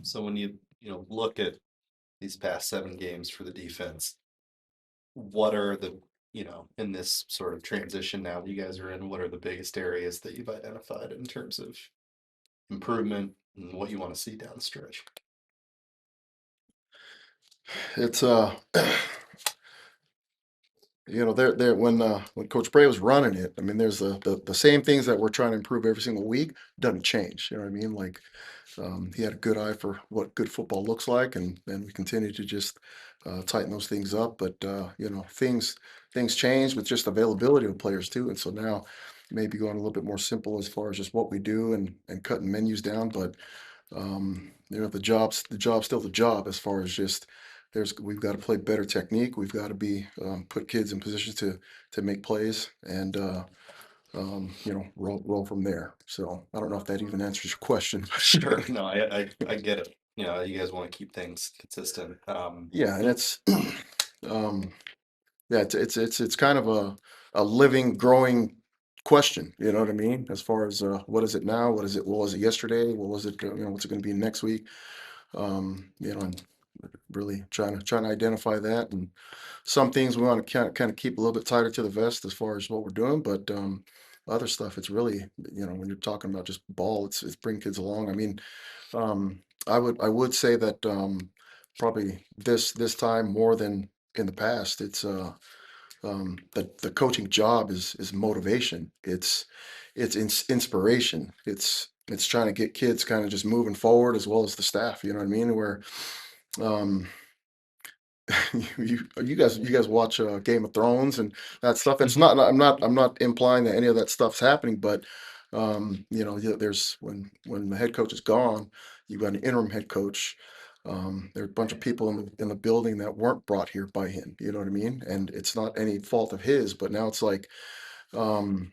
So when you look at these past 7 games for the defense, what are in this sort of transition now that you guys are in, what are the biggest areas that you've identified in terms of improvement and what you want to see down the stretch? It's there when Coach Bray was running it. I mean, there's the same things that we're trying to improve every single week doesn't change. You know what I mean? Like he had a good eye for what good football looks like, and we continue to just tighten those things up. But things change with just availability of players too, and so now maybe going a little bit more simple as far as just what we do and cutting menus down. But the job's still the job as far as just we've got to play better technique. We've got to be put kids in positions to make plays and roll from there. So I don't know if that even answers your question. Sure. No, I get it. You guys want to keep things consistent. Yeah, and it's um, yeah, it's kind of a living, growing question. You know what I mean? As far as what is it now? What was it yesterday? What was it? What's it going to be next week? And really trying to identify that. And some things we want to kind of keep a little bit tighter to the vest as far as what we're doing, but other stuff, it's really, when you're talking about just ball, it's bring kids along. I mean, I would say that probably this time more than in the past, it's the coaching job is motivation. It's inspiration. It's trying to get kids kind of just moving forward as well as the staff. You know what I mean? Where um, you guys watch Game of Thrones and that stuff. It's not. I'm not implying that any of that stuff's happening, but there's when the head coach is gone, you've got an interim head coach. There are a bunch of people in the building that weren't brought here by him. You know what I mean? And it's not any fault of his, but now it's like um,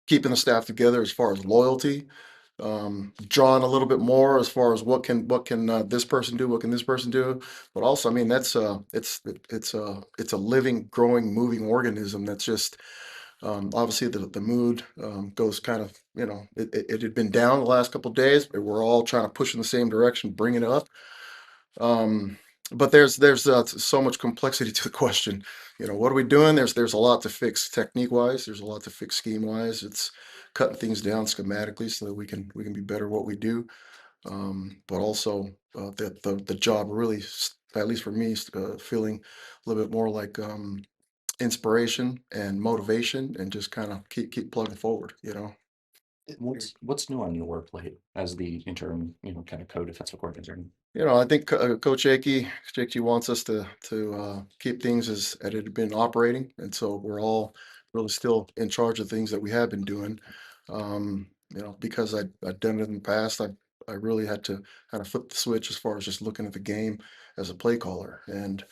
keeping the staff together as far as loyalty, drawing a little bit more as far as what can this person do, what can this person do, but also, I mean, that's it's a living, growing, moving organism. That's just obviously the mood goes kind of, it had been down the last couple of days, but we're all trying to push in the same direction, bring it up. um, but there's so much complexity to the question. What are we doing? There's a lot to fix technique wise. There's a lot to fix scheme wise. It's cutting things down schematically so that we can be better at what we do. But also the job really, at least for me, feeling a little bit more like inspiration and motivation, and just kind of keep plugging forward. What's new on your plate as the interim, kind of co-defensive coordinator? I think Coach Akey wants us to keep things as it had been operating, and so we're all really still in charge of things that we have been doing. Because I'd done it in the past, I really had to kind of flip the switch as far as just looking at the game as a play caller, and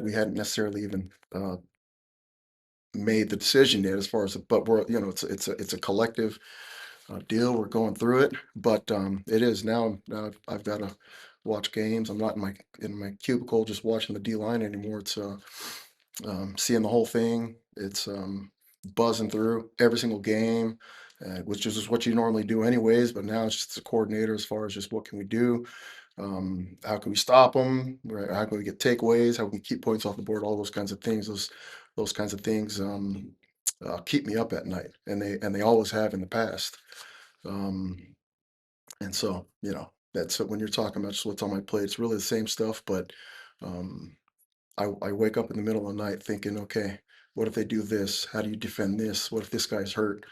we hadn't necessarily even made the decision yet as far as, but we're, it's a collective deal. We're going through it, but it is now. Now I've got to watch games. I'm not in my cubicle just watching the D line anymore. It's seeing the whole thing. It's buzzing through every single game, which is just what you normally do anyways. But now it's just a coordinator as far as just what can we do. How can we stop them? Right? How can we get takeaways? How can we keep points off the board? All those kinds of things. Those kinds of things keep me up at night, and they always have in the past. Um, and so, that's when you're talking about just what's on my plate. It's really the same stuff, but um, I wake up in the middle of the night thinking, okay, what if they do this? How do you defend this? What if this guy's hurt?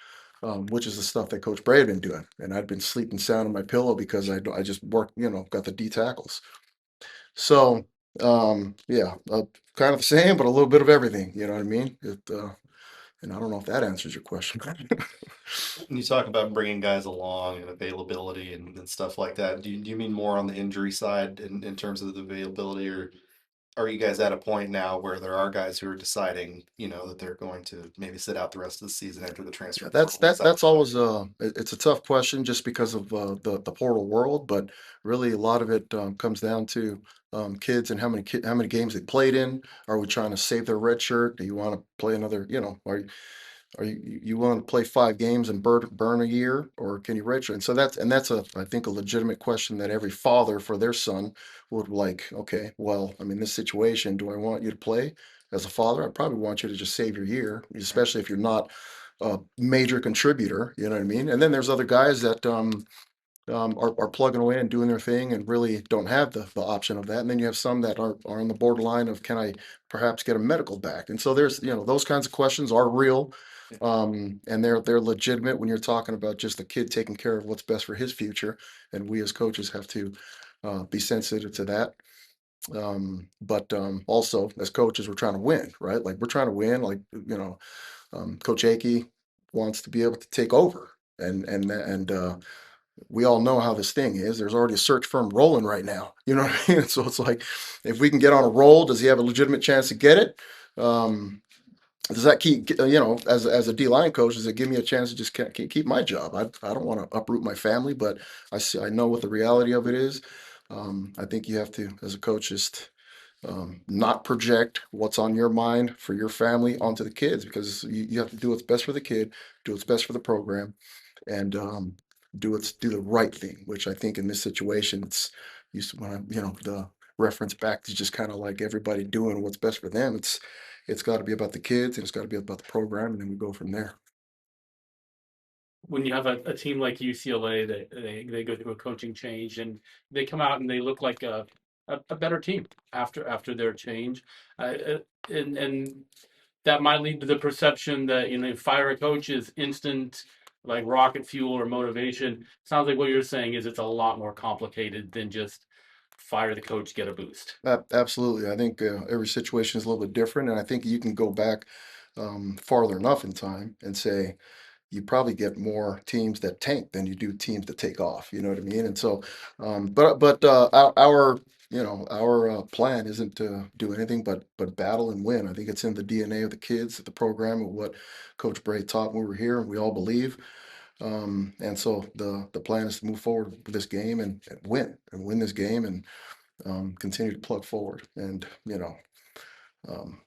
Which is the stuff that Coach Bray had been doing, and I'd been sleeping sound on my pillow because I just worked, got the D tackles. So, yeah, kind of the same, but a little bit of everything. You know what I mean? And I don't know if that answers your question. When you talk about bringing guys along and availability and stuff like that, do you mean more on the injury side in terms of the availability, or are you guys at a point now where there are guys who are deciding, that they're going to maybe sit out the rest of the season, enter the Yeah, transfer that's portal? Is that that that's always it's a tough question just because of the portal world, but really a lot of it comes down to kids and how many games they played in. Are we trying to save their red shirt? Do you want to play another? are you willing to play 5 games and burn a year, or can you redshirt? And so that's I think a legitimate question that every father for their son would like. Okay, well, I mean, this situation, do I want you to play as a father? I probably want you to just save your year, especially if you're not a major contributor. You know what I mean? And then there's other guys that are plugging away and doing their thing and really don't have the option of that. And then you have some that are on the borderline of, can I perhaps get a medical back? And so there's, those kinds of questions are real. And they're legitimate when you're talking about just the kid taking care of what's best for his future. And we as coaches have to be sensitive to that. But also as coaches, we're trying to win, right? Like we're trying to win, like, Coach Akey wants to be able to take over. And we all know how this thing is. There's already a search firm rolling right now. You know what I mean? So it's like, if we can get on a roll, does he have a legitimate chance to get it? Does that keep, as a D line coach, does it give me a chance to just keep my job? I don't want to uproot my family, but I know what the reality of it is. I think you have to, as a coach, just not project what's on your mind for your family onto the kids, because you have to do what's best for the kid, do what's best for the program, and do the right thing. Which I think in this situation, it's used to, when the reference back to just kind of like everybody doing what's best for them. It's got to be about the kids, and it's got to be about the program, and then we go from there. When you have a team like UCLA that they go through a coaching change and they come out and they look like a better team after their change, and that might lead to the perception that fire a coach is instant like rocket fuel or motivation. Sounds like what you're saying is it's a lot more complicated than just fire the coach, get a boost. Absolutely. I think every situation is a little bit different, and I think you can go back farther enough in time and say, you probably get more teams that tank than you do teams that take off. You know what I mean? And so, but our plan isn't to do anything but battle and win. I think it's in the DNA of the kids, the program, of what Coach Bray taught when we were here, and we all believe. And so the plan is to move forward with this game and win this game, and continue to plug forward. And um,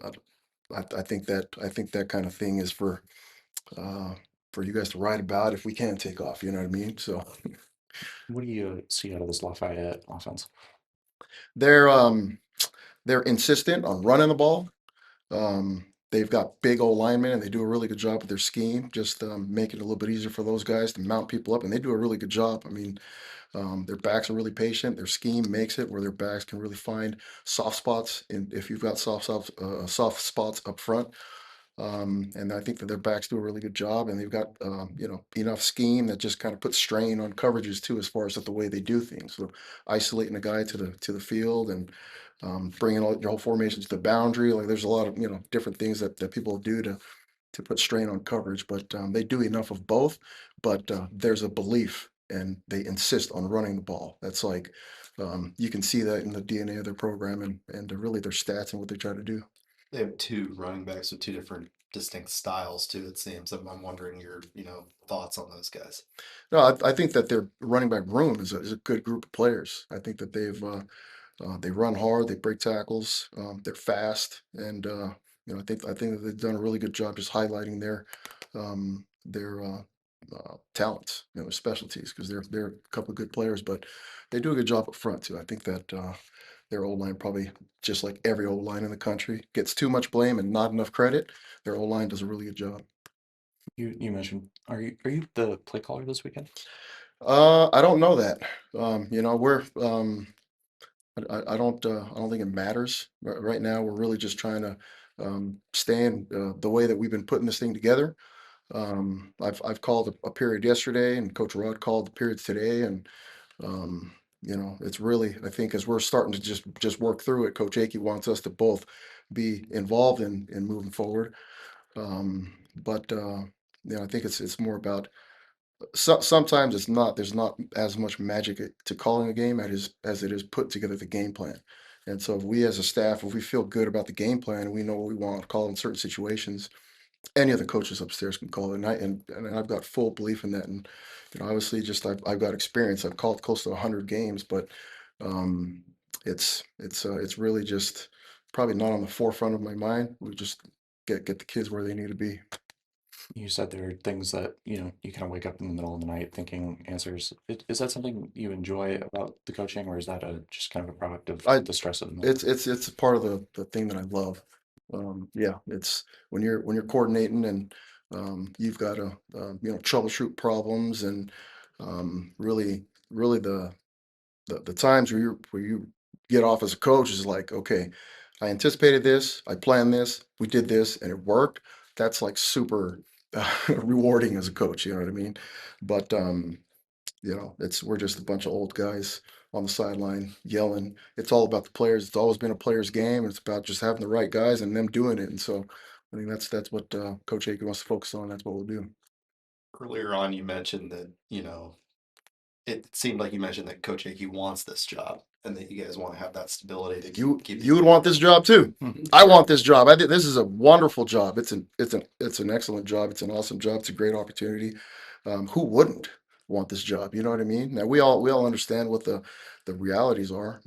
I, I think that kind of thing is uh, for you guys to write about if we can take off. You know what I mean? So What do you see out of this Lafayette offense? they're um, they're insistent on running the ball. They've got big old linemen, and they do a really good job with their scheme, just making it a little bit easier for those guys to mount people up, and they do a really good job. I mean, their backs are really patient. Their scheme makes it where their backs can really find soft spots, and if you've got soft spots up front. And I think that their backs do a really good job, and they've got enough scheme that just kind of puts strain on coverages too, as far as the way they do things. So isolating a guy to the field, and bringing all your whole formation to the boundary. Like there's a lot of different things that people do to put strain on coverage, but they do enough of both. But there's a belief, and they insist on running the ball. That's like, you can see that in the DNA of their program, and really their stats and what they try to do. They have two running backs with two different distinct styles too, it seems. I'm wondering your, thoughts on those guys. No, I think that their running back room is a good group of players. I think that they run hard, they break tackles, they're fast, and I think that they've done a really good job just highlighting their talents, their specialties, because they're a couple of good players, but they do a good job up front too. I think that their O line, probably just like every O line in the country, gets too much blame and not enough credit. Their O line does a really good job. You mentioned, are you the play caller this weekend? I don't know that. We're I don't think it matters. Right now, we're really just trying to stay in the way that we've been putting this thing together. I've called a period yesterday, and Coach Rod called the periods today, and it's really, I think, as we're starting to just work through it, Coach Akey wants us to both be involved in moving forward. But I think it's more about, sometimes it's not, there's not as much magic to calling a game as it is put together the game plan. And so if we as a staff, if we feel good about the game plan and we know what we want to call in certain situations, any of the coaches upstairs can call it. And I've got full belief in that. And obviously, just I've got experience. I've called close to 100 games, but um, it's really just probably not on the forefront of my mind. We just get the kids where they need to be. You said there are things that, you kind of wake up in the middle of the night thinking answers. Is that something you enjoy about the coaching, or is that just kind of a product of I the stress of the moment? it's a part of the thing that I love. Yeah, it's when you're coordinating and you've got to troubleshoot problems and really the times where you get off as a coach is like, okay, I anticipated this, I planned this, we did this, and it worked. That's like super rewarding as a coach. You know what I mean? But we're just a bunch of old guys on the sideline yelling. It's all about the players. It's always been a players' game. It's about just having the right guys and them doing it. And so, I think that's what Coach Aiken wants to focus on. That's what we'll do. Earlier on, you mentioned that, it seemed like you mentioned that Coach Aiken wants this job and that you guys want to have that stability to keep You would want this job too. I want this job. I think this is a wonderful job. It's an excellent job. It's an awesome job. It's a great opportunity. Who wouldn't want this job? You know what I mean? Now we all understand what the realities are.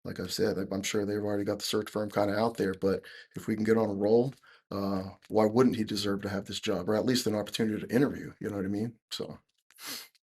Like I've said, I'm sure they've already got the search firm kind of out there. But if we can get on a roll, why wouldn't he deserve to have this job or at least an opportunity to interview? You know what I mean? So.